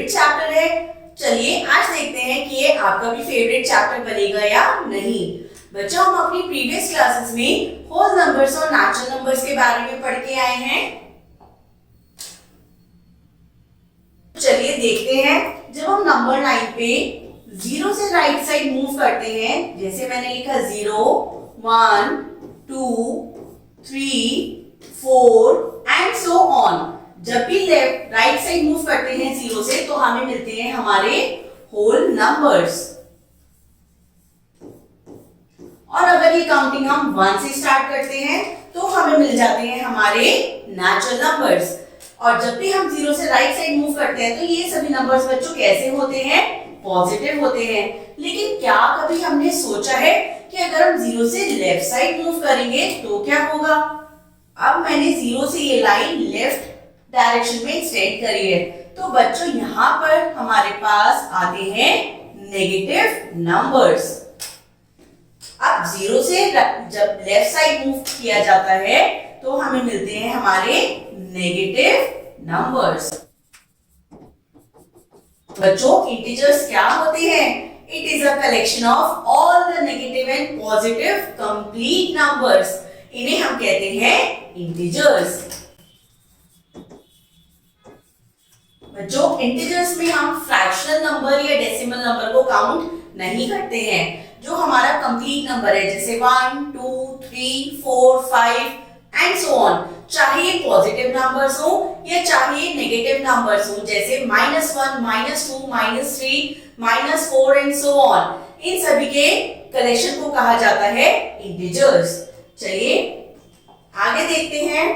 Favourite chapter है। चलिए आज देखते हैं कि ये आपका भी फेवरेट चैप्टर बनेगा या नहीं। बच्चों, हम अपनी प्रीवियस क्लासेस में होल नंबर्स और नेचुरल नंबर्स के बारे में पढ़ के आए हैं। चलिए देखते हैं, जब हम नंबर लाइन पे जीरो से राइट साइड मूव करते हैं, जैसे मैंने लिखा 0, 1, 2, 3, 4 एंड सो ऑन। जब भी लेफ्ट राइट साइड मूव करते हैं जीरो से, तो हमें मिलते हैं हमारे होल नंबर्स। और अगर ये काउंटिंग हम 1 से स्टार्ट करते हैं तो हमें मिल जाते हैं हमारे नेचुरल नंबर्स। और जब भी हम जीरो से राइट साइड मूव करते हैं तो ये सभी नंबर्स बच्चों कैसे होते हैं? पॉजिटिव होते हैं। लेकिन क्या कभी हमने सोचा है कि अगर हम जीरो से लेफ्ट साइड मूव करेंगे तो क्या होगा? अब मैंने जीरो से ये लाइन लेफ्ट डायरेक्शन में एक्सटेंड करी है, तो बच्चों यहाँ पर हमारे पास आते हैं नेगेटिव नंबर्स। अब जीरो से जब लेफ्ट साइड मूव किया जाता है तो हमें मिलते हैं हमारे नेगेटिव नंबर्स। बच्चों, इंटीजर्स क्या होते हैं? It is a collection of all the negative and positive complete numbers. इन्हें हम कहते हैं इंटीजर्स। बच्चों, इंटीजर्स में हम फ्रैक्शनल नंबर या डेसिमल नंबर को काउंट नहीं करते हैं। जो हमारा कंप्लीट नंबर है, जैसे 1, 2, 3, 4, 5 एंड सो ऑन, चाहे ये पॉजिटिव नंबर्स हो या चाहे नेगेटिव नंबर्स हो, जैसे -1, -2, -3, -4 एंड सो ऑन, इन सभी के कलेक्शन को कहा जाता है इंटीजर्स। चलिए आगे देखते हैं।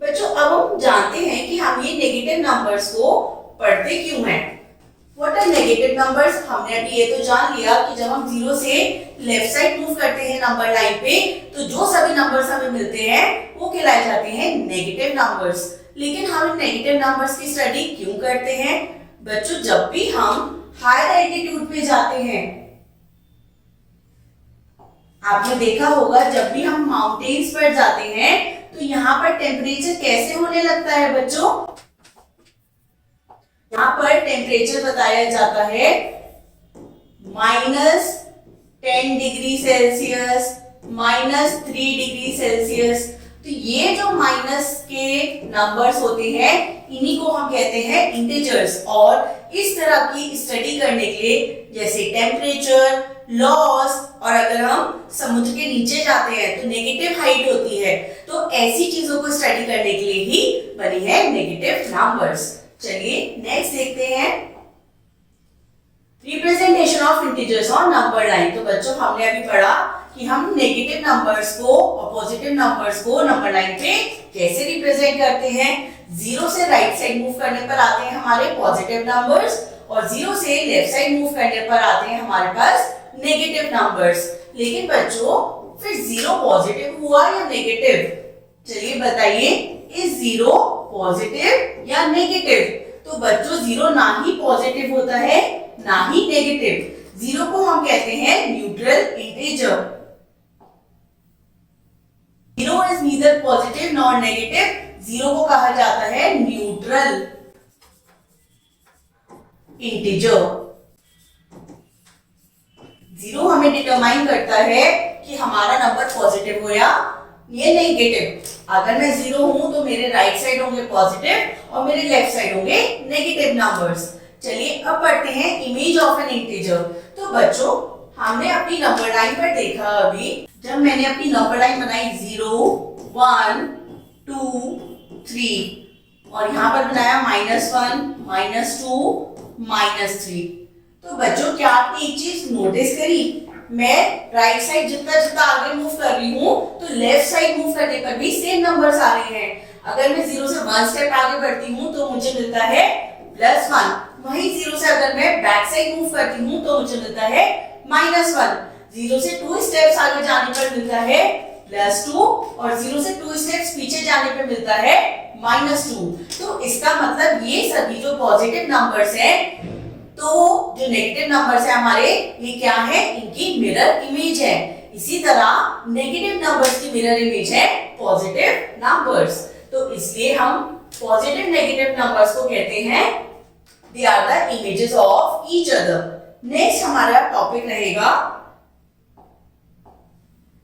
बच्चों, अब हम जानते हैं कि हम ये नेगेटिव नंबर्स को पढ़ते क्यों हैं। What are negative numbers? हमने अभी ये तो जान लिया कि जब हम जीरो से लेफ्ट साइड मूव करते हैं नंबर लाइन पे, तो जो सभी नंबर्स हमें मिलते हैं वो कहलाए जाते हैं नेगेटिव नंबर्स। लेकिन हम नेगेटिव नंबर्स की स्टडी क्यों करते हैं? बच्चों, जब भी हम हायर एल्टीट्यूड पे जाते हैं, आपने देखा होगा जब भी हम माउंटेन्स पर जाते हैं तो यहाँ पर टेम्परेचर कैसे होने लगता है बच्चों? यहाँ पर टेम्परेचर बताया जाता है -10 डिग्री सेल्सियस, -3 डिग्री सेल्सियस। तो ये जो माइनस के नंबर्स होते हैं, इन्हीं को हम कहते हैं इंटीजर्स। और इस तरह की स्टडी करने के लिए, जैसे टेम्परेचर, लॉस, और अगर हम समुद्र के नीचे जाते हैं तो नेगेटिव हाइट होती है, तो ऐसी चीजों को स्टडी करने के लिए ही बनी है नेगेटिव नंबर्स। चलिए नेक्स्ट देखते हैं, representation of integers on number line. तो बच्चों, हमने अभी पढ़ा कि हम नेगेटिव नंबर्स को और पॉजिटिव नंबर्स को नंबर लाइन पे कैसे रिप्रेजेंट करते हैं। जीरो से राइट साइड मूव करने पर आते हैं हमारे पॉजिटिव नंबर्स, और जीरो से लेफ्ट साइड मूव करने पर आते हैं हमारे पास नेगेटिव नंबर्स। लेकिन बच्चों, फिर जीरो पॉजिटिव हुआ या नेगेटिव? चलिए बताइए, इज जीरो पॉजिटिव या नेगेटिव? तो बच्चों, जीरो ना ही पॉजिटिव होता है ना ही नेगेटिव। जीरो को हम कहते हैं neutral integer. Zero is neither positive nor negative. Zero को कहा जाता है न्यूट्रल इंटीजर। जीरो हमें डिटरमाइन करता है कि हमारा नंबर पॉजिटिव हो या ये नेगेटिव। अगर मैं जीरो हूं तो मेरे राइट साइड होंगे पॉजिटिव और मेरे लेफ्ट साइड होंगे नेगेटिव नंबर्स। चलिए अब पढ़ते हैं इमेज ऑफ एन इंटीजर। तो बच्चों, हमने अपनी नंबर लाइन पर देखा अभी, जब मैंने अपनी नंबर लाइन बनाई 0, 1, 2, 3 और यहाँ पर बनाया -1, -2, -3। तो बच्चों, क्या आपने एक चीज नोटिस करी? मैं राइट साइड जितना जितना आगे मूव कर रही हूँ तो लेफ्ट साइड मूव करने पर भी सेम नंबर्स आ रहे हैं। अगर मैं 0 से 1 स्टेप आगे बढ़ती हूँ तो मुझे मिलता है +1। वहीं 0 से अगर मैं बैक साइड मूव करती हूँ तो मुझे मिलता है -1। 0 से 2 स्टेप्स आगे जाने पर मिलता है +2 और 0 से 2 स्टेप्स पीछे जाने पर मिलता है -2। तो इसका मतलब ये सभी जो पॉजिटिव नंबर्स हैं, तो जो नेगेटिव नंबर्स है हमारे, ये क्या है? इनकी मिरर इमेज है। इसी तरह नेगेटिव नंबर्स की मिरर इमेज है पॉजिटिव नंबर्स। तो इसलिए हम पॉजिटिव नेगेटिव नंबर्स को कहते हैं they are the images of each other. Next हमारा टॉपिक रहेगा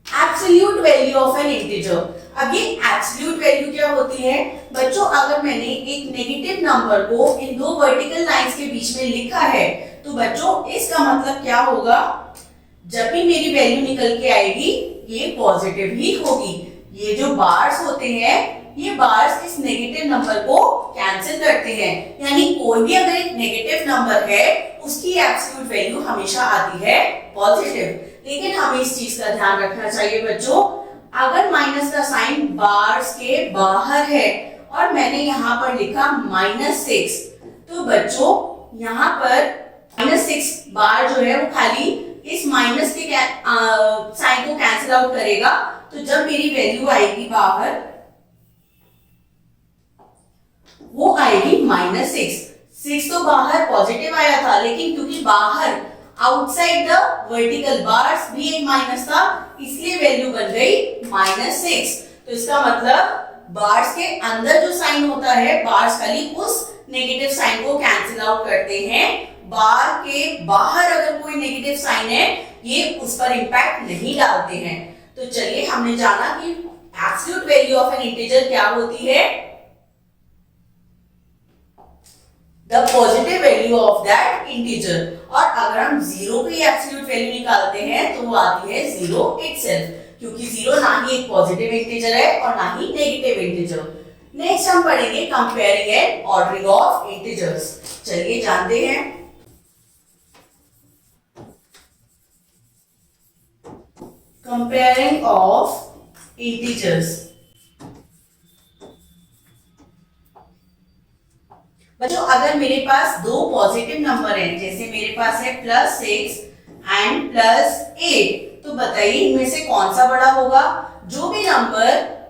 absolute value of an integer. अब ये एब्सोल्यूट वैल्यू क्या होती है बच्चों, अगर मैंने एक नेगेटिव नंबर को इन दो वर्टिकल लाइंस के बीच में लिखा है तो बच्चों इसका मतलब क्या होगा, जब भी मेरी वैल्यू निकल के आएगी ये पॉजिटिव ही होगी। ये जो बार्स होते हैं ये बार्स इस नेगेटिव नंबर को कैंसिल करते हैं, यानी कोई भी अगर एक नेगेटिव नंबर है उसकी एब्सोल्यूट वैल्यू हमेशा आती है पॉजिटिव। लेकिन हमें इस चीज का ध्यान रखना चाहिए बच्चों, अगर माइनस का साइन बार्स के बाहर है और मैंने यहाँ पर लिखा -6, तो बच्चों यहाँ पर -6 बार जो है वो खाली इस माइनस के साइन को कैंसिल आउट करेगा। तो जब मेरी वैल्यू आएगी बाहर वो आएगी -6 तो बाहर पॉजिटिव आया था, लेकिन क्योंकि बाहर आउटसाइड द वर्टिकल बार्स भी एक माइनस था इसलिए वैल्यू बन गई -6। तो इसका मतलब बार्स के अंदर जो साइन होता है बार्स खाली उस नेगेटिव साइन को कैंसिल आउट करते हैं, बार के बाहर अगर कोई नेगेटिव साइन है ये उस पर इंपैक्ट नहीं डालते हैं। तो चलिए हमने जाना कि absolute value of an integer क्या होती है, the positive value of that integer. और अगर हम जीरो की एब्सोल्यूट वैल्यू निकालते हैं तो वो आती है जीरो इटसेल्फ, क्योंकि जीरो ना ही एक पॉजिटिव इंटीजर है और ना ही नेगेटिव इंटीजर। नेक्स्ट हम पढ़ेंगे comparing and ordering of integers. चलिए जानते हैं। Comparing of integers. बच्चों अगर मेरे पास दो पॉजिटिव नंबर हैं, जैसे मेरे पास है +6 एंड +8, तो बताइए इनमें से कौन सा बड़ा होगा। जो भी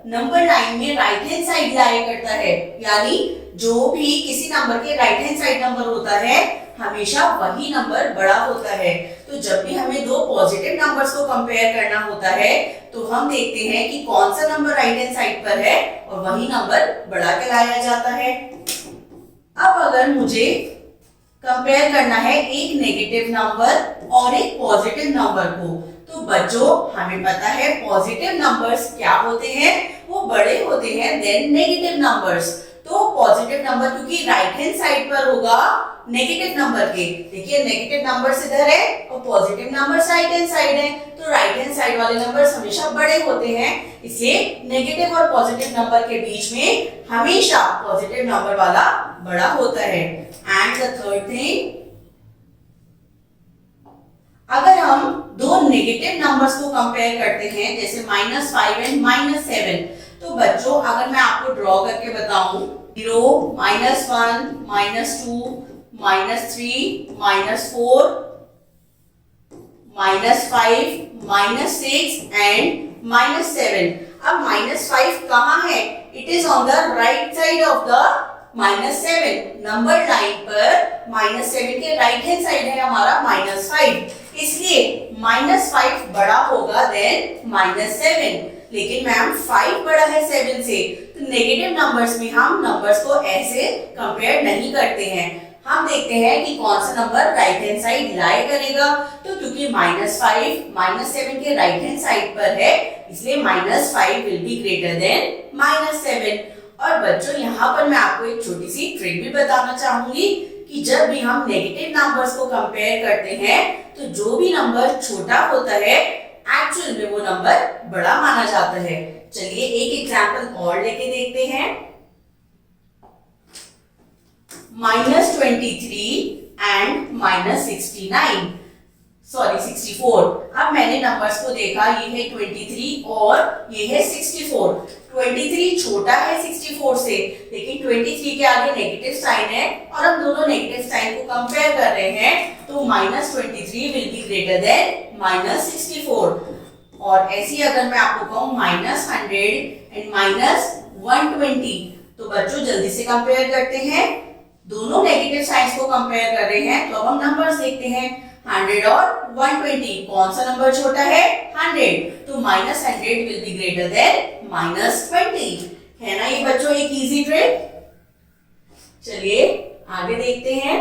नंबर लाइन में राइट हैंड साइड लाया करता है, यानी जो भी किसी नंबर के राइट हैंड साइड नंबर होता है हमेशा वही नंबर बड़ा होता है। तो जब भी हमें दो पॉजिटिव नंबर्स को कंपेयर करना होता है तो हम देखते हैं कि कौन सा नंबर राइट हैंड साइड पर है और वही नंबर बड़ा कहलाया जाता है। अब अगर मुझे कंपेयर करना है एक नेगेटिव नंबर और एक पॉजिटिव नंबर को, तो बच्चों हमें पता है पॉजिटिव नंबर्स क्या होते हैं, वो बड़े होते हैं देन नेगेटिव नंबर्स। तो पॉजिटिव नंबर क्योंकि राइट हैंड साइड पर होगा नेगेटिव नंबर के, देखिए नेगेटिव नंबर्स इधर है और positive numbers right hand side है, तो राइट हैंड साइड वाले नंबर्स हमेशा बड़े होते हैं, इसलिए नेगेटिव और पॉजिटिव नंबर के बीच में हमेशा पॉजिटिव नंबर वाला बड़ा होता है। एंड द थर्ड थिंग, अगर हम दो नेगेटिव नंबर्स को कंपेयर करते हैं जैसे -5 एंड -7, तो बच्चों अगर मैं आपको ड्रॉ करके बताऊं 0, -1, -2, -3, -4, -5, -6 एंड -7। अब -5 कहाँ है? It is on the right side of the -7 number line पर। -7 के राइट हैंड साइड है हमारा -5, इसलिए -5 बड़ा होगा देन -7। लेकिन मैम 5 बड़ा है 7 से, तो नेगेटिव नंबर्स में हम नंबर्स को ऐसे कंपेयर नहीं करते हैं। हम देखते हैं कि कौन सा नंबर राइट हैंड साइड लाई करेगा। तो क्योंकि -5 -7 के राइट हैंड साइड पर है, इसलिए -5 विल बी ग्रेटर देन -7। और बच्चों यहाँ पर मैं आपको एक छोटी सी ट्रिक भी बताना चाहूंगी कि जब भी हम नेगेटिव नंबर्स को कंपेयर करते हैं तो जो भी नंबर छोटा होता है एक्चुअल में वो नंबर बड़ा माना जाता है। चलिए एक एग्जांपल और लेके देखते हैं। -23 एंड -69, सॉरी 64। अब मैंने नंबर्स को देखा, ये है 23 और ये है 64। 23 छोटा है 64 से, लेकिन 23 के आगे नेगेटिव साइन है और हम दोनों नेगेटिव साइन को कंपेयर कर रहे हैं, तो -23 विल बी ग्रेटर देन -64। और ऐसी अगर मैं आपको कहूँ -100 एंड -120, तो बच्चों जल्दी से कंपेयर करते हैं। दोनों नेगेटिव साइंस को कंपेयर कर रहे हैं, तो अब हम नंबर्स देखते हैं 100 और 120। कौन सा नंबर छोटा है? 100, तो -100 विल बी ग्रेटर देन -20। है ना ये बच्चों एक इजी ट्रिक। चलिए आगे देखते हैं।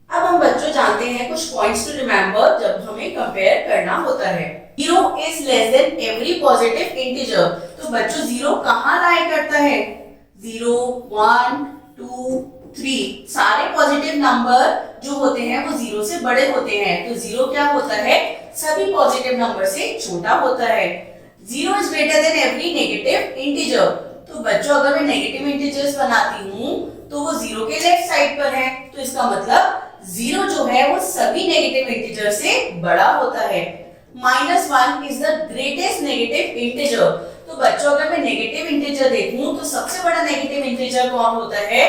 अब हम बच्चों जानते हैं कुछ पॉइंट्स टू रिमेंबर जब हमें कंपेयर करना होता है। 0 is less than every positive integer. तो बच्चों 0 कहाँ लाई करता है? 0, 1, 2, 3 सारे पॉजिटिव नंबर जो होते हैं वो 0 से बड़े होते हैं। तो 0 क्या होता है? सभी पॉजिटिव नंबर से छोटा होता है। 0 is greater than every negative integer. तो बच्चों अगर मैं नेगेटिव इंटीजर्स बनाती हूँ तो वो 0 के लेफ्ट साइड पर है। तो इसका मतलब 0 जो है वो सभी नेगेटिव इंटीजर से बड़ा होता है। -1 is the greatest negative integer. तो बच्चों अगर मैं नेगेटिव इंटीजर देखूं तो सबसे बड़ा नेगेटिव इंटीजर कौन होता है?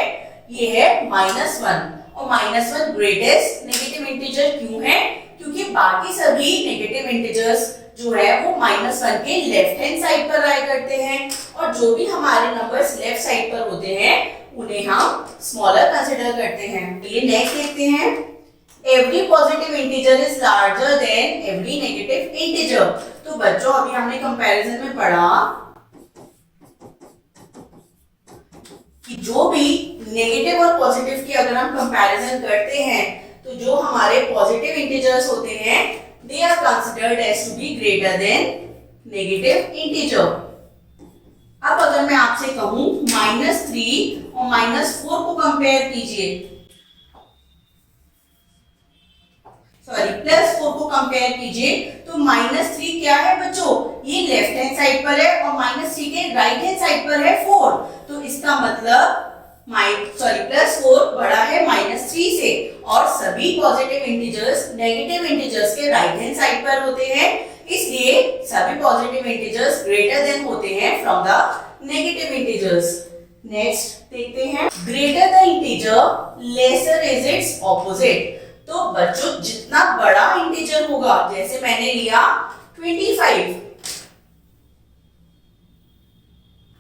ये है -1। और -1 ग्रेटेस्ट नेगेटिव इंटीजर क्यों है? क्योंकि बाकी सभी नेगेटिव इंटीजर्स जो है वो -1 के लेफ्ट हैंड साइड पर लाई करते हैं और जो भी हमारे नंबर्स लेफ्ट साइड पर होते हैं उन्हें हम स्मॉलर कंसीडर करते हैं। ये नेक्स्ट देखते हैं। Every positive integer is larger than every negative integer. तो बच्चों अभी हमने कंपैरिजन में पढ़ा कि जो भी नेगेटिव और पॉजिटिव की अगर हम कंपैरिजन करते हैं तो जो हमारे पॉजिटिव इंटीजर्स होते हैं they are considered as to be greater than negative integer। अब अगर मैं आपसे कहूं -3 और -4 को कंपेयर कीजिए, सॉरी +4 को कंपेयर कीजिए, तो -3 क्या है बच्चों? ये लेफ्ट हैंड साइड पर है और -3 के राइट हैंड साइड पर है 4। तो इसका मतलब +4 बड़ा है -3 से और सभी पॉजिटिव इंटीजर्स नेगेटिव इंटीजर्स के राइट हैंड साइड पर होते हैं, इसलिए सभी पॉजिटिव इंटीजर्स ग्रेटर देन होते हैं from the negative integers. Next देखते हैं। Greater the integer lesser is its opposite. तो बच्चों जितना बड़ा इंटीजर होगा, जैसे मैंने लिया 25,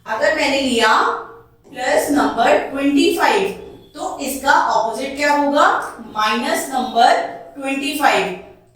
अगर मैंने लिया प्लस नंबर 25 तो इसका ऑपोजिट क्या होगा? Minus number 25।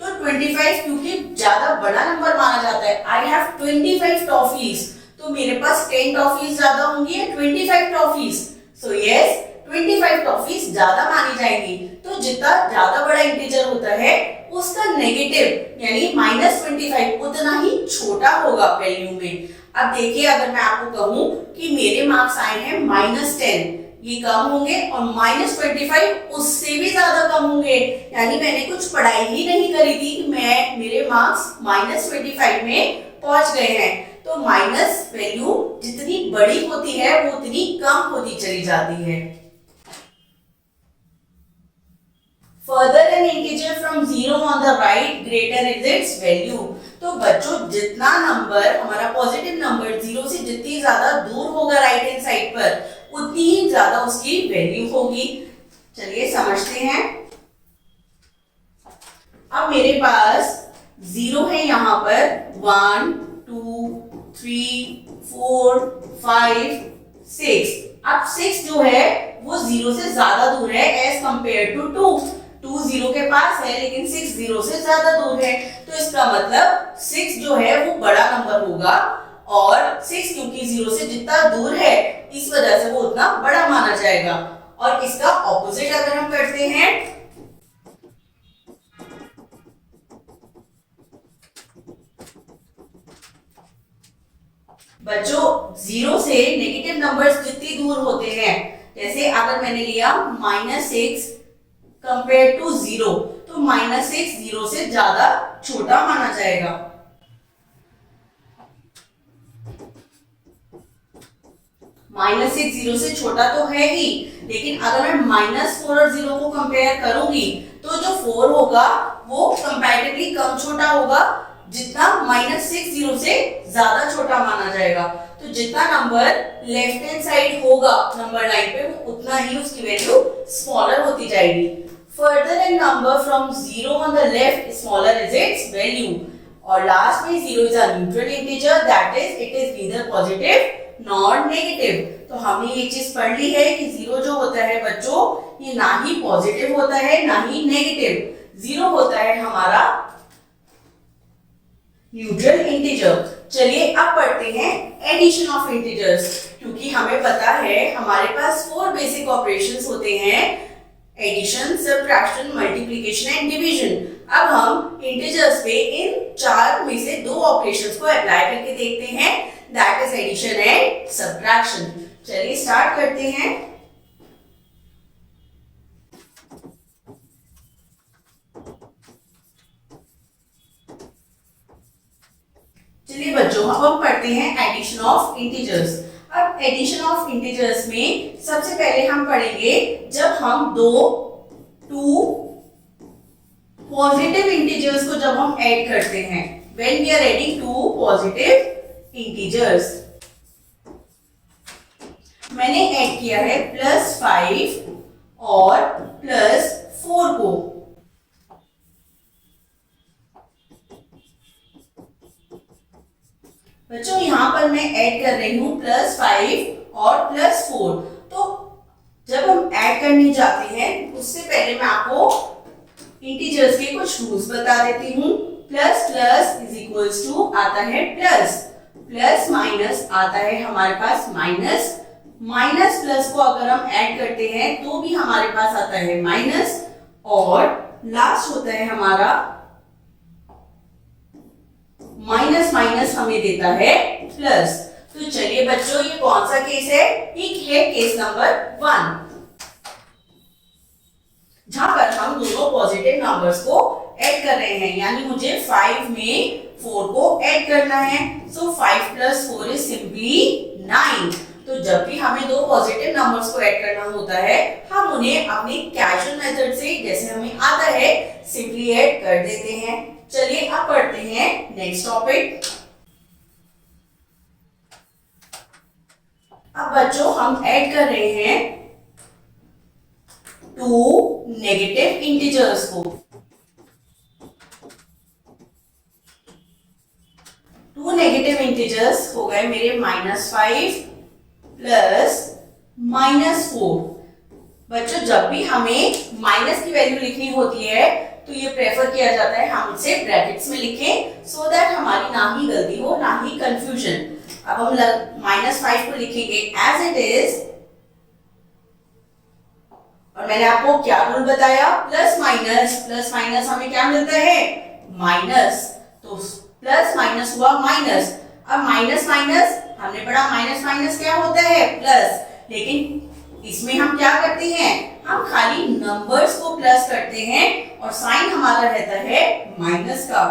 तो 25 क्योंकि ज्यादा बड़ा नंबर माना जाता है, आई हैव 25 टॉफीज, तो मेरे पास 10 टॉफीज ज्यादा होंगी या 25 टॉफीज? सो यस 25 टॉफीज ज्यादा मानी जाएंगी। तो जितना ज्यादा बड़ा इंटीजर होता है उसका नेगेटिव यानी -25 उतना ही छोटा होगा वैल्यू में। अब देखिए अगर मैं आपको कहूं कि मेरे मार्क्स आए हैं -10, ये कम होंगे और -25 उससे भी ज्यादा कम होंगे, यानी मैंने कुछ पढ़ाई ही नहीं करी थी कि मेरे मार्क्स -25 में पहुंच गए हैं। तो माइनस वैल्यू जितनी बड़ी होती है वो उतनी कम होती चली जाती है। Further an integer from 0 on the right greater is its value। तो बच्चों जितना नंबर हमारा पॉजिटिव नंबर 0 से जितनी ज्यादा दूर होगा राइट हैंड साइड पर उतनी ही ज्यादा उसकी वैल्यू होगी। चलिए समझते हैं। अब मेरे पास 0 है यहाँ पर 1 2 3 4 5 6। अब 6 जो है वो 0 से ज्यादा दूर है एज कंपेयर टू 2 0 के पास है लेकिन 6 0 से ज्यादा दूर है। तो इसका मतलब 6 जो है वो बड़ा नंबर होगा और 6 क्योंकि 0 से जितना दूर है इस वजह से वो उतना बड़ा माना जाएगा। और इसका ऑपोजिट अगर हम करते हैं बच्चों 0 से नेगेटिव नंबर्स जितनी दूर होते हैं, जैसे अगर मैंने लिया -6 कंपेयर टू 0 तो -6 0 से ज्यादा छोटा माना जाएगा। -6 0 से छोटा तो है ही, लेकिन अगर मैं -4 और 0 को कंपेयर करूंगी तो जो 4 होगा वो कंपैरेटिवली कम छोटा होगा, जितना -6 0 से ज्यादा छोटा माना जाएगा। तो जितना नंबर लेफ्ट हैंड साइड होगा नंबर लाइन पे वो उतना ही उसकी वैल्यू स्मॉलर होती जाएगी। Further a number from 0 on the left smaller is its value। और लास्ट में 0 is a neutral integer, that is it is neither positive nor negative। तो हमने ये चीज पढ़ ली है कि 0 जो होता है बच्चों ये ना ही पॉजिटिव होता है ना ही नेगेटिव। 0 होता है हमारा न्यूट्रल इंटीजर। चलिए अब पढ़ते हैं एडिशन ऑफ इंटीजर्स, क्योंकि हमें पता है हमारे पास 4 बेसिक ऑपरेशंस होते हैं addition, subtraction, multiplication and division. अब हम इंटीजर्स पे इन चार में से दो ऑपरेशंस को अप्लाई करके देखते हैं, that is addition and subtraction. चलिए स्टार्ट करते हैं। चलिए बच्चों, अब हम पढ़ते हैं एडिशन ऑफ इंटीजर्स। अब एडिशन ऑफ इंटीजर्स में सबसे पहले हम पढ़ेंगे जब हम टू पॉजिटिव इंटीजर्स को जब हम ऐड करते हैं, when we are adding two positive integers. मैंने ऐड किया है +5 और +4 को। बच्चों यहां पर मैं ऐड कर रही हूं +5 और +4। तो जब हम ऐड करने जाते हैं उससे पहले मैं आपको इंटीजर्स के कुछ रूल्स बता देती हूँ। Plus plus is equals to आता है प्लस, प्लस माइनस आता है हमारे पास माइनस, माइनस प्लस को अगर हम ऐड करते हैं तो भी हमारे पास आता है माइनस, और लास्ट होता है हमारा माइनस माइनस हमें देता है प्लस। तो चलिए बच्चों, ये कौन सा केस है? एक है केस नंबर 1, जहां पर हम दोनों पॉजिटिव नंबर्स को ऐड कर रहे हैं, यानी मुझे 5 में 4 को ऐड करना है। सो 5 + 4 इज सिंपली 9। तो जब भी हमें दो पॉजिटिव नंबर्स को ऐड करना होता है, हम उन्हें अपनी कैजुअल मेथड से, जैसे हमें आता है, सिंपली ऐड कर देते हैं। चलिए अब पढ़ते हैं नेक्स्ट टॉपिक। अब बच्चों हम ऐड कर रहे हैं टू नेगेटिव इंटीजर्स को। टू नेगेटिव इंटीजर्स हो गए मेरे -5 प्लस -4। बच्चों जब भी हमें माइनस की वैल्यू लिखनी होती है तो ये प्रेफर किया जाता है हम इसे ब्रैकेट्स में लिखें, सो दैट हमारी ना ही गलती हो ना ही कंफ्यूजन। अब हम -5 को लिखेंगे एज इट इज, और मैंने आपको क्या रूल बताया? प्लस माइनस हमें क्या मिलता है? माइनस। तो प्लस माइनस हुआ माइनस। अब माइनस माइनस हमने पढ़ा, माइनस माइनस क्या होता है? प्लस। लेकिन इसमें हम क्या करते हैं? हम खाली नंबर्स को प्लस करते हैं और साइन हमारा रहता है माइनस का।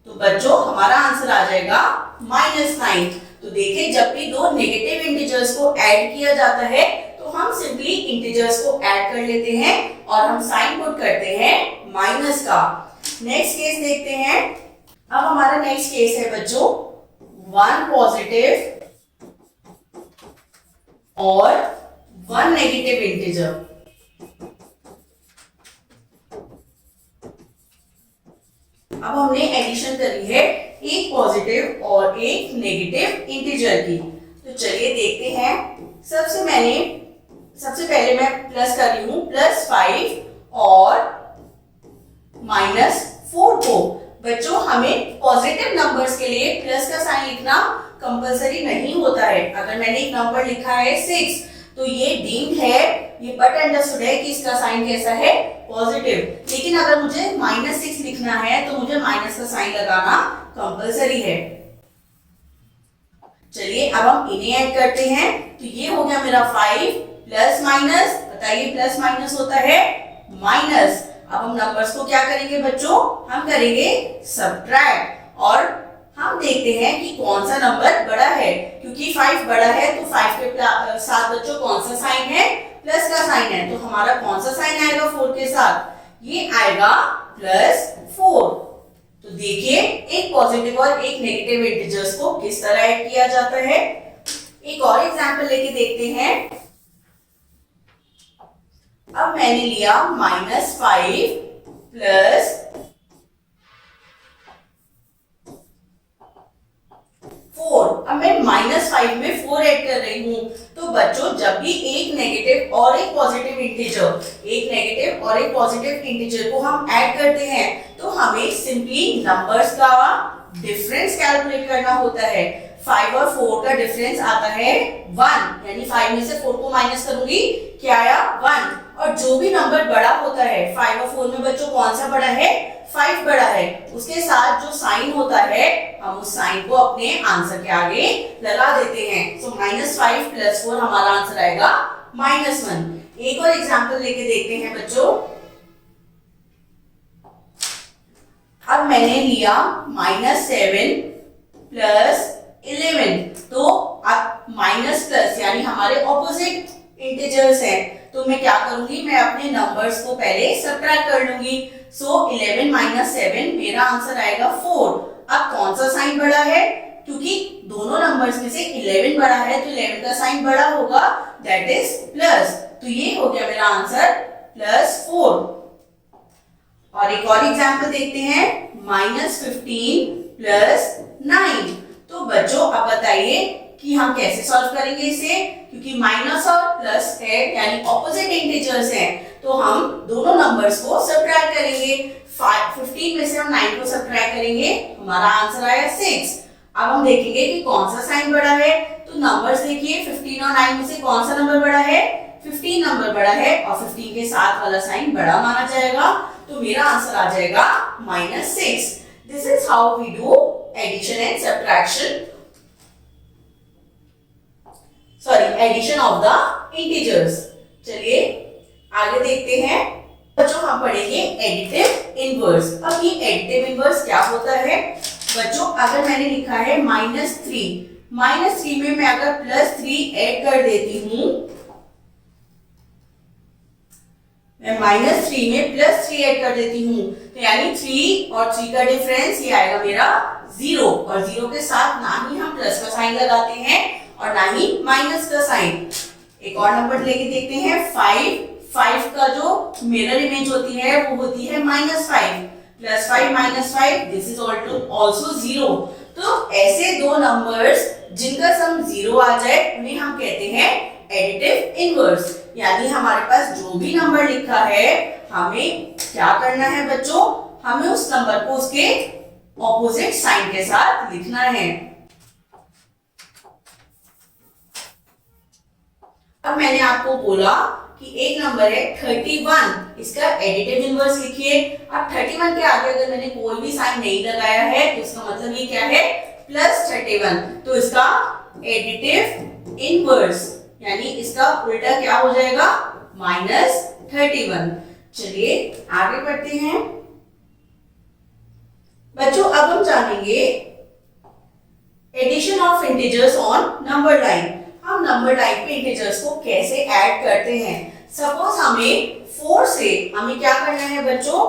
तो बच्चों हमारा आंसर आ जाएगा -9। तो देखिए, जब भी दो नेगेटिव इंटीजर्स को ऐड किया जाता है तो हम सिंपली इंटीजर्स को ऐड कर लेते हैं और हम साइन पुट करते हैं माइनस का। नेक्स्ट केस देखते हैं। अब हमारा नेक्स्ट केस है बच्चों 1 पॉजिटिव और 1 नेगेटिव इंटीजर। अब हमने एडिशन करी है एक पॉजिटिव और एक नेगेटिव इंटीजर की। तो चलिए देखते हैं। सबसे पहले मैं प्लस कर रही हूं +5 और -4 को। बच्चों हमें पॉजिटिव नंबर्स के लिए प्लस का साइन लिखना कंपलसरी नहीं होता है। अगर मैंने एक नंबर लिखा है 6 तो ये डीम्ड है, ये बट अंडरस्टूड है कि इसका साइन कैसा है? पॉजिटिव। लेकिन अगर मुझे -6 लिखना है तो मुझे माइनस का साइन लगाना कंपलसरी है। चलिए अब हम इन्हें ऐड करते हैं। तो ये हो गया मेरा 5 प्लस माइनस, बताइए प्लस माइनस होता है माइनस। अब हम नंबर्स को क्या करेंगे बच्चों? हम करेंगे सब्ट्रैक्ट, और हम देखते हैं कि कौन सा नंबर बड़ा है। क्योंकि 5 बड़ा है तो 5 के साथ बच्चों कौन सा साइन है? प्लस का साइन है। तो हमारा कौन सा साइन आएगा 4 के साथ? ये आएगा +4। तो देखिए, एक पॉजिटिव और एक नेगेटिव इंटीजर्स को किस तरह ऐड किया जाता है। एक और एग्जांपल लेके देखते हैं। अब मैंने लिया -5 प्लस 4। अब मैं -5 में 4 ऐड कर रही हूं। तो बच्चों जब भी एक नेगेटिव और एक पॉजिटिव इंटीजर को हम ऐड करते हैं तो हमें सिंपली नंबर्स का डिफरेंस कैलकुलेट करना होता है। 5 और 4 का डिफरेंस आता है 1, यानी 5 में से 4 को माइनस करूंगी, क्या आया 1। और जो भी नंबर बड़ा होता है 5 और 4 में बच्चों कौन सा बड़ा है, 5 बड़ा है, उसके साथ जो साइन होता है हम उस साइन को अपने आंसर के आगे लगा देते हैं। सो -5 + 4 हमारा आंसर आएगा -1। एक और एग्जांपल लेके देखते हैं बच्चों। अब मैंने लिया -7 + 11, तो अब माइनस प्लस यानी हमारे ऑपोजिट इंटीजर्स हैं, तो मैं क्या करूंगी, मैं अपने नंबर्स को पहले सब्ट्रैक्ट कर लूंगी। सो 11 - 7 मेरा आंसर आएगा 4। अब कौन सा साइन बड़ा है, क्योंकि दोनों नंबर्स में से 11 बड़ा है तो 11 का साइन बड़ा होगा, दैट इज प्लस। तो ये हो गया मेरा आंसर +4। और एक और एग्जांपल देखते हैं, -15 + 9। तो बच्चों अब बताइए कि हम कैसे सॉल्व करेंगे इसे, क्योंकि माइनस और प्लस है यानी ऑपोजिट इंटीजर्स हैं, तो हम दोनों नंबर्स को सब्ट्रैक्ट करेंगे। 15 में से हम 9 को सब्ट्रैक्ट करेंगे, हमारा आंसर आया 6। अब हम देखेंगे कि कौन सा साइन बड़ा है, तो नंबर्स देखिए 15 और 9 में से कौन सा नंबर बड़ा है, 15 नंबर बड़ा है और 15 के साथ वाला साइन बड़ा माना जाएगा, तो मेरा आंसर आ जाएगा -6। This is how we do addition and subtraction, addition of the integers. चलिए आगे देखते हैं बच्चों, हम पढ़ेंगे एडिटिव इनवर्स। अब ये एडिटिव इनवर्स क्या होता है बच्चों, अगर मैंने लिखा है -3 में मैं अगर +3 ऐड कर देती हूं, मैं -3 में +3 ऐड कर देती हूं, तो यानी 3 और 3 का डिफरेंस ये आएगा मेरा 0, और 0 के साथ ना ही हम प्लस का साइन लगाते हैं और ना ही माइनस का साइन। एक और नंबर लेके देखते हैं 5 का जो मिरर इमेज होती है वो होती है -5, +5 - 5 दिस इज ऑल्सो 0। तो ऐसे दो नंबर्स जिनका सम 0 आ जाए उन्हें हम कहते हैं एडिटिव इनवर्स, यानी हमारे पास जो भी नंबर लिखा है हमें क्या करना है बच्चों, हमें उस नंबर को उसके ऑपोजिट साइन के साथ लिखना है। अब मैंने आपको बोला कि एक नंबर है 31, इसका एडिटिव इनवर्स लिखिए। अब 31 के आगे अगर मैंने कोई भी साइन नहीं लगाया है तो इसका मतलब ये क्या है, +31, तो इसका एडिटिव इनवर्स यानी इसका उल्टा क्या हो जाएगा, -31। चलिए आगे बढ़ते हैं बच्चों। अब हम जानेंगे addition of integers on number line. हम नंबर लाइन पे इंटीजर्स को कैसे ऐड करते हैं। सपोज हमें 4 से हमें क्या करना है बच्चों,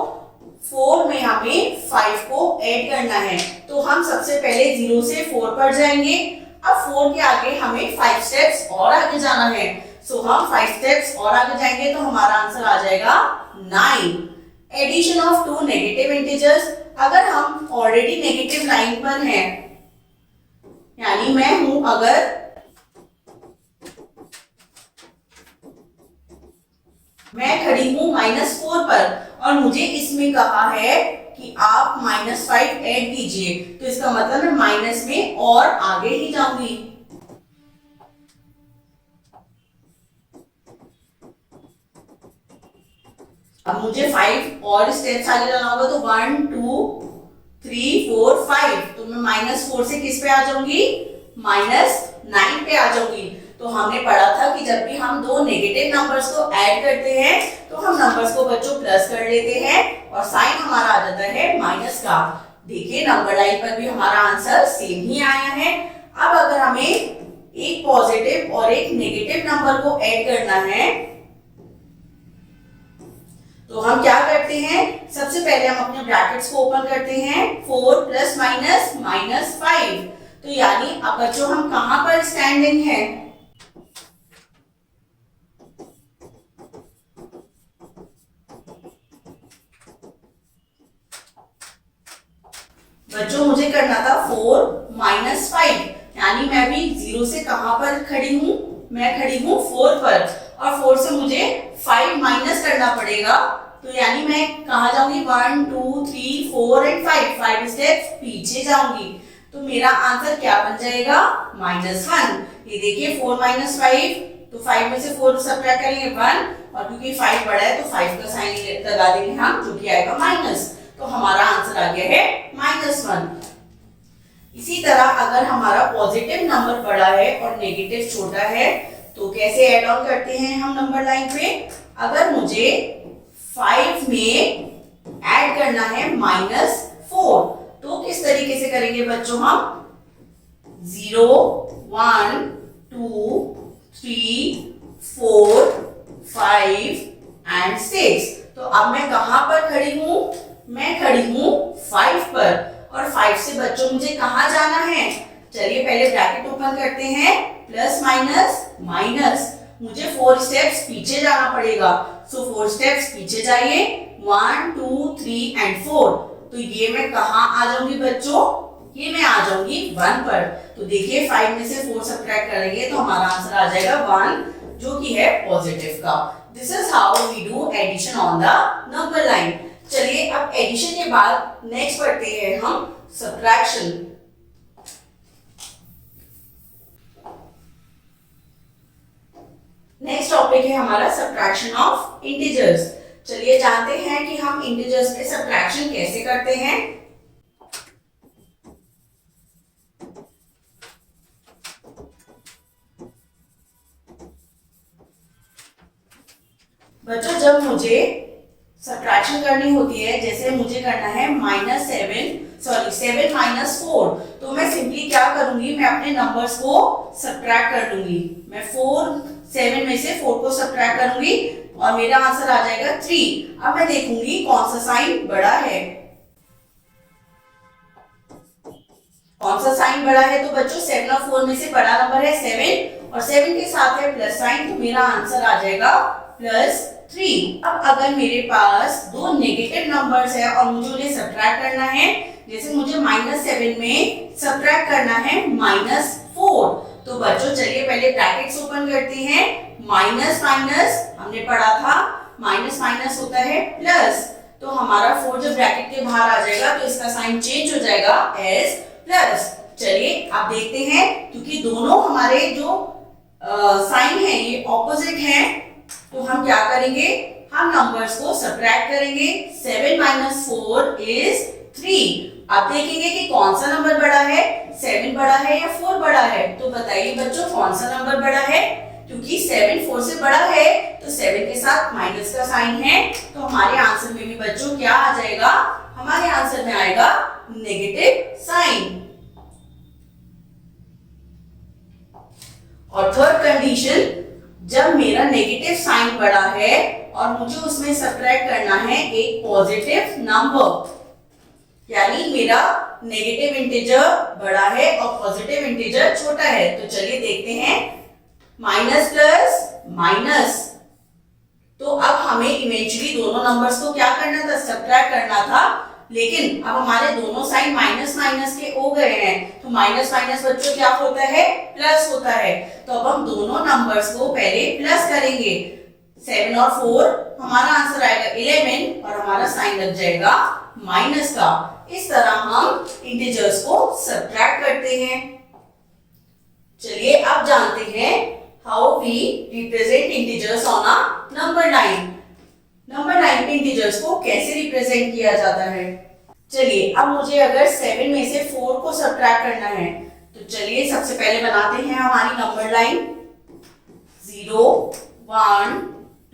4 में हमें 5 को ऐड करना है, तो हम सबसे पहले 0 से 4 पर जाएंगे। अब 4 के आगे हमें 5 स्टेप्स और आगे जाना है, सो हम 5 स्टेप्स और आगे जाएंगे तो हमारा आंसर आ जाएगा 9। एडिशन ऑफ 2 नेगेटिव इंटीजर्स, अगर हम ऑलरेडी नेगेटिव लाइन पर हैं, यानी मैं हूं अगर मैं खड़ी हूं -4 पर और मुझे इसमें कहा है कि आप -5 ऐड कीजिए, तो इसका मतलब मैं माइनस में और आगे ही जाऊंगी। अब मुझे 5 और स्टेप्स आगे जाना होगा, तो 1 2 3 4 5, तो मैं -4 से किस पे आ जाऊंगी, -9 पे आ जाऊंगी। तो हमने पढ़ा था कि जब भी हम दो नेगेटिव नंबर्स को ऐड करते हैं तो हम नंबर्स को बच्चों प्लस कर लेते हैं और साइन हमारा आ जाता है माइनस का। देखिए नंबर लाइन पर भी हमारा आंसर सेम ही आया है। अब अगर हमें एक पॉजिटिव और एक नेगेटिव नंबर को ऐड करना है तो हम क्या करते हैं, सबसे पहले हम अपने ब्रैकेट्स को ओपन करते हैं, 4 प्लस माइनस -5। तो यानी अब बच्चों हम कहां पर स्टैंडिंग है, बच्चों मुझे करना था 4 - 5, यानी मैं भी 0 से कहां पर खड़ी हूं, मैं खड़ी हूं 4 पर, और 4 से मुझे 5 माइनस करना पड़ेगा। तो यानी मैं कहां जाऊंगी, 1 2 3 4 एंड 5 स्टेप्स पीछे जाऊंगी। तो मेरा आंसर क्या बन जाएगा, -1। ये देखिए 4 - 5, तो 5 में से 4 सब्ट्रैक्ट करेंगे 1, और क्योंकि 5 बड़ा है तो 5 का साइन लगा देंगे हम, जो कि आएगा माइनस। तो हमारा आंसर आ गया है -1। इसी तरह अगर हमारा पॉजिटिव नंबर बड़ा है और नेगेटिव छोटा है तो कैसे ऐड ऑन करते हैं हम नंबर लाइन पे। अगर मुझे 5 में ऐड करना है -4, तो किस तरीके से करेंगे बच्चों हम, 0 1 2 3 4 5 एंड 6। तो अब मैं कहां पर खड़ी हूं, मैं खड़ी हूं 5 पर, और 5 से बच्चों मुझे कहां जाना है। चलिए पहले ब्रैकेट ओपन करते हैं, प्लस माइनस माइनस, मुझे 4 स्टेप्स पीछे जाना पड़ेगा। सो 4 स्टेप्स पीछे जाइए, 1 2 3 एंड 4। तो ये मैं कहां आ जाऊंगी बच्चों, ये मैं आ जाऊंगी 1 पर। तो देखिए 5 में से 4 सब्ट्रैक्ट करेंगे तो हमारा आंसर आ जाएगा 1, जो कि है पॉजिटिव का। This is how we do addition on the number line. चलिए अब एडिशन के बाद नेक्स्ट पढ़ते हैं हम सब्ट्रैक्शन। नेक्स्ट टॉपिक है हमारा सब्ट्रैक्शन ऑफ इंटीजर्स। चलिए जानते हैं कि हम इंटीजर्स पे सब्ट्रैक्शन कैसे करते हैं। बच्चों जब मुझे सब्ट्रैक्शन करनी होती है, जैसे मुझे करना है -7 - 4, तो मैं सिंपली क्या करूंगी, मैं अपने नंबर्स को सब्ट्रैक्ट कर लूंगी। मैं 7 में से 4 को सब्ट्रैक्ट करूंगी और मेरा आंसर आ जाएगा 3। अब मैं देखूंगी कौन सा साइन बड़ा है, कौन सा साइन बड़ा है। तो बच्चों 7 और 4 में से बड़ा नंबर है 7, और 7 के साथ है प्लस साइन, तो मेरा आंसर आ जाएगा +3। अब अगर मेरे पास दो नेगेटिव नंबर्स है और मुझे उन्हें सब्ट्रैक्ट करना है, जैसे मुझे -7 में सब्ट्रैक्ट करना है -4, तो बच्चों चलिए पहले ब्रैकेट्स ओपन करते हैं। माइनस माइनस हमने पढ़ा था, माइनस माइनस होता है प्लस, तो हमारा 4 जब ब्रैकेट के बाहर आ जाएगा तो इसका साइन चेंज हो जाएगा एस प्लस। चलिए आप देखते हैं, क्योंकि दोनों हमारे जो साइन है ये ऑपोजिट हैं, तो हम क्या करेंगे, हम नंबर्स को सब्ट्रैक्ट करेंगे। 7 - 4 इज 3। अब देखेंगे कि कौन सा नंबर बड़ा है, 7 बड़ा है या 4 बड़ा है। तो बताइए बच्चों कौन सा नंबर बड़ा है, क्योंकि 7 4 से बड़ा है तो 7 के साथ माइनस का साइन है, तो हमारे आंसर में भी बच्चों क्या आ जाएगा, हमारे आंसर में आएगा नेगेटिव साइन। और थर्ड कंडीशन, जब मेरा नेगेटिव साइन बड़ा है और मुझे उसमें सब्ट्रैक्ट करना है एक पॉजिटिव नंबर, यानी मेरा नेगेटिव इंटीजर बड़ा है और पॉजिटिव इंटीजर छोटा है। तो चलिए देखते हैं, माइनस प्लस माइनस, तो अब हमें इवेंचुअली दोनों नंबर्स को क्या करना था, सब्ट्रैक्ट करना था, लेकिन अब हमारे दोनों साइन माइनस माइनस के हो गए हैं, तो माइनस माइनस बच्चों क्या होता है, प्लस होता है। तो अब हम दोनों नंबर्स को पहले प्लस करेंगे। 7 और 4, हमारा आंसर आएगा 11 और हमारा साइन लग जाएगा माइनस का। इस तरह हम इंटीजर्स को सब्ट्रैक्ट करते हैं। चलिए अब जानते हैं how we represent integers on a number line. Number line पे इंटीजर्स को कैसे रिप्रेजेंट किया जाता है। चलिए अब मुझे अगर 7 में से 4 को सब्ट्रैक्ट करना है, तो चलिए सबसे पहले बनाते हैं हमारी नंबर लाइन। 0 1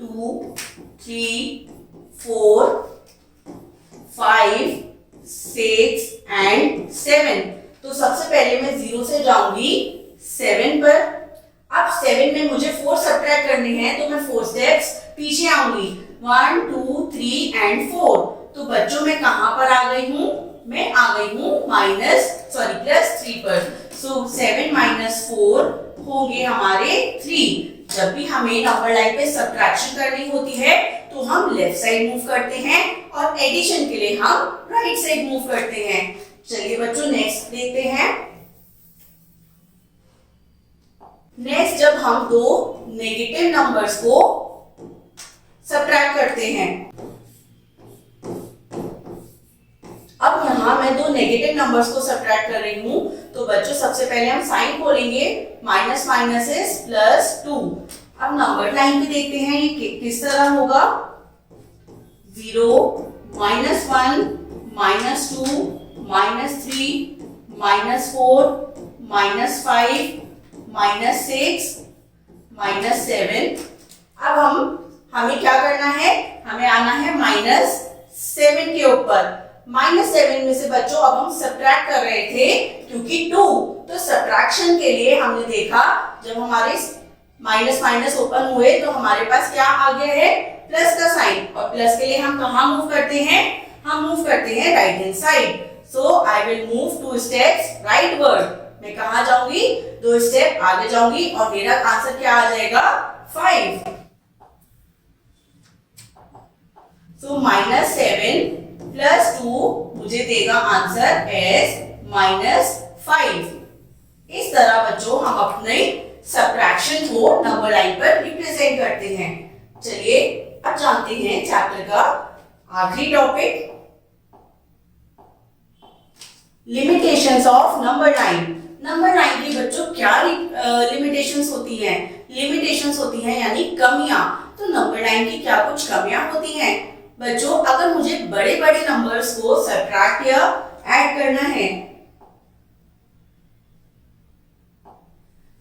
2 3 4 5 6 एंड 7। तो सबसे पहले मैं 0 से जाऊंगी 7 पर। अब 7 में मुझे 4 सब्ट्रैक्ट करने हैं, तो मैं 4 स्टेप्स पीछे आऊंगी, 1 2 3 एंड 4। तो बच्चों मैं कहां पर आ गई हूं, मैं आ गई हूं +3 पर। सो 7 - 4 होंगे हमारे 3। जब भी हमें नंबर लाइन पे सब्ट्रैक्शन करनी होती है तो हम लेफ्ट साइड मूव करते हैं और एडिशन के लिए हम राइट साइड मूव करते हैं। चलिए बच्चों नेक्स्ट देखते हैं। नेक्स्ट जब हम दो नेगेटिव नंबर्स को सब्ट्रैक्ट करते हैं, अब यहां मैं दो नेगेटिव नेगेटिव नंबर्स को सब्ट्रैक्ट कर रही हूँ, तो बच्चों सबसे पहले हम साइन खोलेंगे, माइनस माइनस इज प्लस 2। अब नंबर लाइन पे देखते हैं ये किस तरह होगा। 0, -1, -2, -3, -4, -5, -6, -7। अब हमें क्या करना है, हमें आना है -7 के ऊपर। -7 में से बच्चों अब हम सब्ट्रैक्ट कर रहे थे क्योंकि 2, तो सब्ट्रैक्शन के लिए हमने देखा जब हमारे माइनस माइनस ओपन हुए तो हमारे पास क्या आ गया है, प्लस का साइन। और प्लस के लिए हम कहाँ मूव करते हैं, हम मूव करते हैं right hand side. So I will move 2 steps rightward. मैं कहाँ जाऊंगी, 2 स्टेप आगे जाऊंगी और मेरा आंसर क्या आ जाएगा, 5। सो -7 प्लस 2 मुझे देगा आंसर एज -5। इस तरह बच्चों हम अपने सब्ट्रैक्शन को नंबर लाइन पर रिप्रेजेंट करते हैं। चलिए अब जानते हैं चैप्टर का आखिरी topic, limitations of number line. Number line की बच्चों क्या लिमिटेशंस होती हैं, लिमिटेशंस होती हैं यानी कमियां। तो नंबर लाइन की क्या कुछ कमियां होती हैं बच्चों। अगर मुझे बड़े बड़े नंबर्स को सब्ट्रैक्ट या ऐड करना है,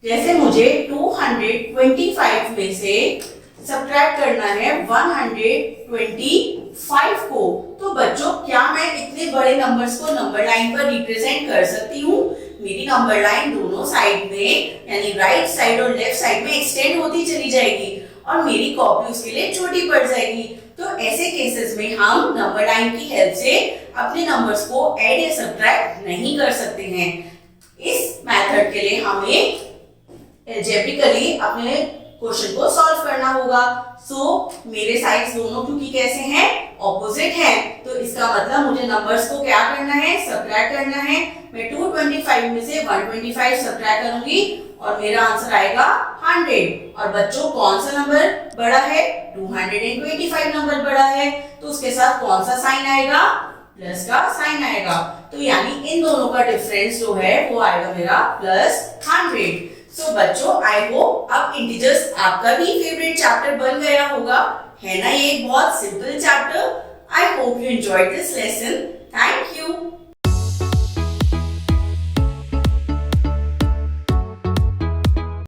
जैसे मुझे 225 में से सब्ट्रैक्ट करना है 125 को, तो बच्चों क्या मैं इतने बड़े नंबर्स को नंबर लाइन पर रिप्रेजेंट कर सकती हूँ। मेरी नंबर लाइन दोनों साइड में यानी राइट साइड और लेफ्ट साइड में एक्सटेंड होती चली जाएगी और मेरी कॉपी उसके लिए छोटी पड़ जाएगी। तो ऐसे केसेस में हम नंबर लाइन की हेल्प से अपने नंबर्स को ऐड या सब्ट्रैक्ट नहीं कर सकते हैं। इस मेथड के लिए हमें अलजेब्रिकली अपने क्वेश्चन को सॉल्व करना होगा। सो मेरे साइड्स दोनों क्योंकि कैसे हैं, ऑपोजिट हैं, तो इसका मतलब मुझे नंबर्स को क्या करना है, सब्ट्रैक्ट करना है। मैं 225 में से 125 सब्ट्रैक्ट करूंगी और मेरा आंसर आएगा 100। और बच्चों कौन सा नंबर बड़ा है, 225 नंबर बड़ा है, तो उसके साथ कौन सा साइन आएगा, प्लस का साइन आएगा। तो यानी इन दोनों का डिफरेंस जो है वो आएगा मेरा +100। सो बच्चों आई होप अब इंटीजर्स आपका भी फेवरेट चैप्टर बन गया होगा, है ना। ये एक बहुत simple chapter. I hope you enjoyed this lesson. Thank you.